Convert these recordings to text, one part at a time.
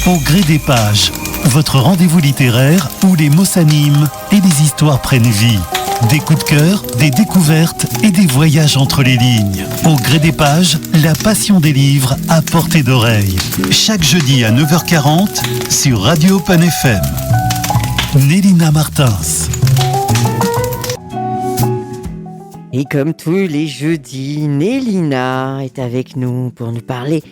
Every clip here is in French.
Au gré des pages, votre rendez-vous littéraire où les mots s'animent et les histoires prennent vie. Des coups de cœur, des découvertes et des voyages entre les lignes. Au gré des pages, la passion des livres à portée d'oreille. Chaque jeudi à 9h40 sur Radio Open FM. Nélina Martins. Et comme tous les jeudis, Nélina est avec nous pour nous parler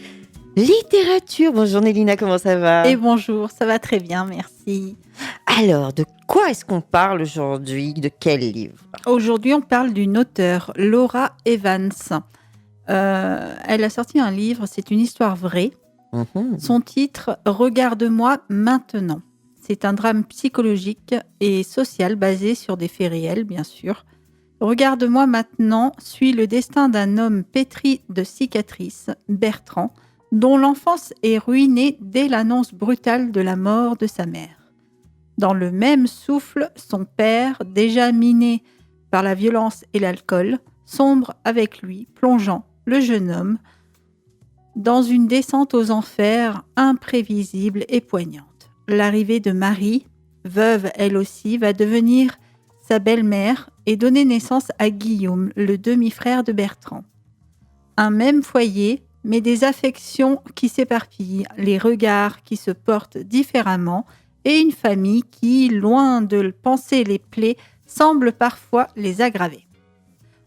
littérature. Bonjour Nélina, comment ça va ? Et bonjour, ça va très bien, merci. Alors, de quoi est-ce qu'on parle aujourd'hui ? De quel livre ? Aujourd'hui, on parle d'une auteure, Laura Evans. Elle a sorti un livre, c'est une histoire vraie. Son titre, Regarde-moi maintenant. C'est un drame psychologique et social basé sur des faits réels, bien sûr. Regarde-moi maintenant suit le destin d'un homme pétri de cicatrices, Bertrand, dont l'enfance est ruinée dès l'annonce brutale de la mort de sa mère. Dans le même souffle, son père, déjà miné par la violence et l'alcool, sombre avec lui, plongeant le jeune homme dans une descente aux enfers imprévisible et poignante. L'arrivée de Marie, veuve elle aussi, va devenir sa belle-mère et donner naissance à Guillaume, le demi-frère de Bertrand. Un même foyer, mais des affections qui s'éparpillent, les regards qui se portent différemment et une famille qui, loin de panser les plaies, semble parfois les aggraver.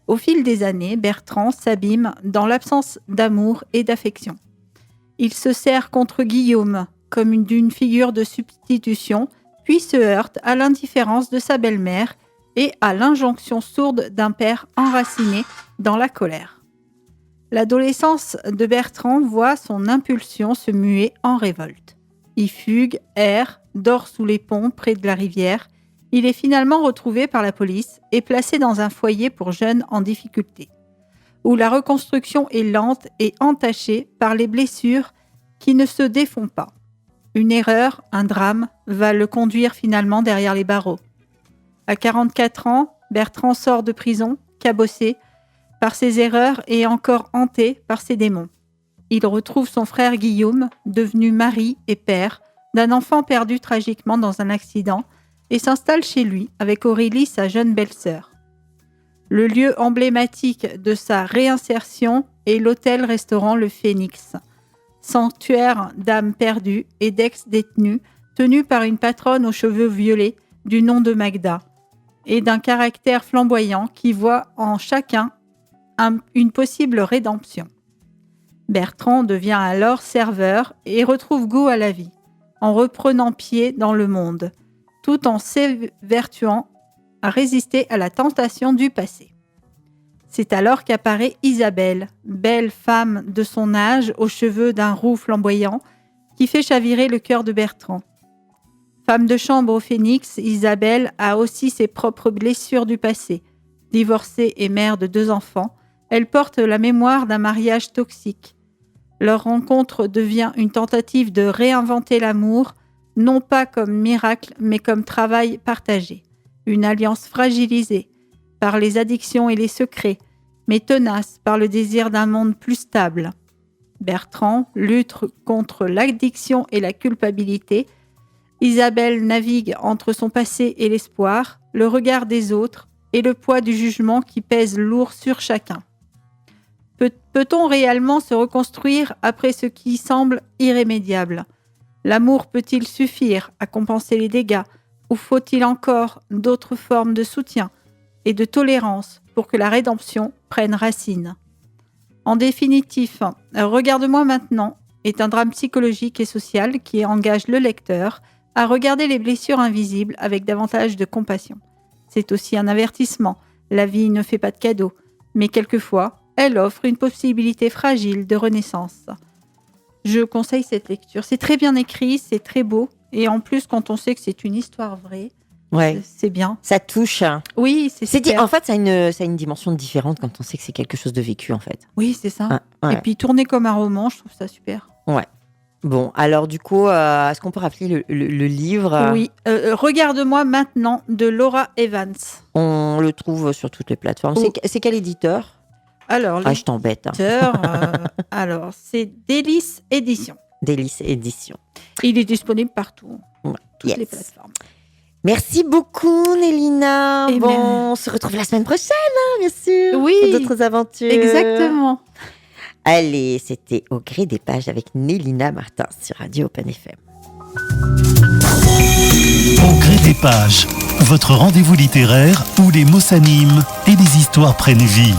Au fil des années, Bertrand s'abîme dans l'absence d'amour et d'affection. Il se sert contre Guillaume comme d'une figure de substitution, puis se heurte à l'indifférence de sa belle-mère et à l'injonction sourde d'un père enraciné dans la colère. L'adolescence de Bertrand voit son impulsion se muer en révolte. Il fugue, erre, dort sous les ponts près de la rivière. Il est finalement retrouvé par la police et placé dans un foyer pour jeunes en difficulté, où la reconstruction est lente et entachée par les blessures qui ne se défont pas. Une erreur, un drame, va le conduire finalement derrière les barreaux. À 44 ans, Bertrand sort de prison, cabossé par ses erreurs et encore hanté par ses démons. Il retrouve son frère Guillaume, devenu mari et père d'un enfant perdu tragiquement dans un accident, et s'installe chez lui avec Aurélie, sa jeune belle-sœur. Le lieu emblématique de sa réinsertion est l'hôtel-restaurant Le Phénix, sanctuaire d'âmes perdues et d'ex-détenus tenu par une patronne aux cheveux violets du nom de Magda, et d'un caractère flamboyant qui voit en chacun une possible rédemption. Bertrand devient alors serveur et retrouve goût à la vie, en reprenant pied dans le monde, tout en s'évertuant à résister à la tentation du passé. C'est alors qu'apparaît Isabelle, belle femme de son âge aux cheveux d'un roux flamboyant, qui fait chavirer le cœur de Bertrand. Femme de chambre au Phénix, Isabelle a aussi ses propres blessures du passé. Divorcée et mère de 2 enfants, elle porte la mémoire d'un mariage toxique. Leur rencontre devient une tentative de réinventer l'amour, non pas comme miracle, mais comme travail partagé. Une alliance fragilisée par les addictions et les secrets, mais tenace par le désir d'un monde plus stable. Bertrand lutte contre l'addiction et la culpabilité. Isabelle navigue entre son passé et l'espoir, le regard des autres et le poids du jugement qui pèse lourd sur chacun. Peut-on réellement se reconstruire après ce qui semble irrémédiable ? L'amour peut-il suffire à compenser les dégâts ou faut-il encore d'autres formes de soutien et de tolérance pour que la rédemption prenne racine ? En définitive, Regarde-moi maintenant est un drame psychologique et social qui engage le lecteur à regarder les blessures invisibles avec davantage de compassion. C'est aussi un avertissement. La vie ne fait pas de cadeaux, mais quelquefois, elle offre une possibilité fragile de renaissance. Je conseille cette lecture. C'est très bien écrit, c'est très beau. Et en plus, quand on sait que c'est une histoire vraie, c'est bien. Ça touche. Oui, En fait, ça a une dimension différente quand on sait que c'est quelque chose de vécu, en fait. Oui, c'est ça. Et puis, tourner comme un roman, je trouve ça super. Ouais. Bon, alors du coup, est-ce qu'on peut rappeler le livre ? Oui, Regarde-moi maintenant de Laura Evans. On le trouve sur toutes les plateformes. C'est quel éditeur ? Alors, je t'embête. Alors, c'est Délices Éditions. Délices Éditions. Il est disponible partout, Ouais. toutes les plateformes. Merci beaucoup, Nélina. Et on se retrouve la semaine prochaine, bien sûr. Oui, pour d'autres aventures. Exactement. Allez, c'était Au gré des pages avec Nélina Martin sur Radio Open FM. Au gré des pages, votre rendez-vous littéraire où les mots s'animent et les histoires prennent vie.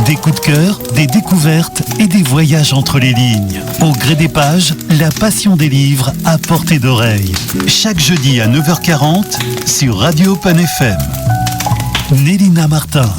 Des coups de cœur, des découvertes et des voyages entre les lignes. Au gré des pages, la passion des livres à portée d'oreille. Chaque jeudi à 9h40 sur Radio Open FM. Nélina Martins.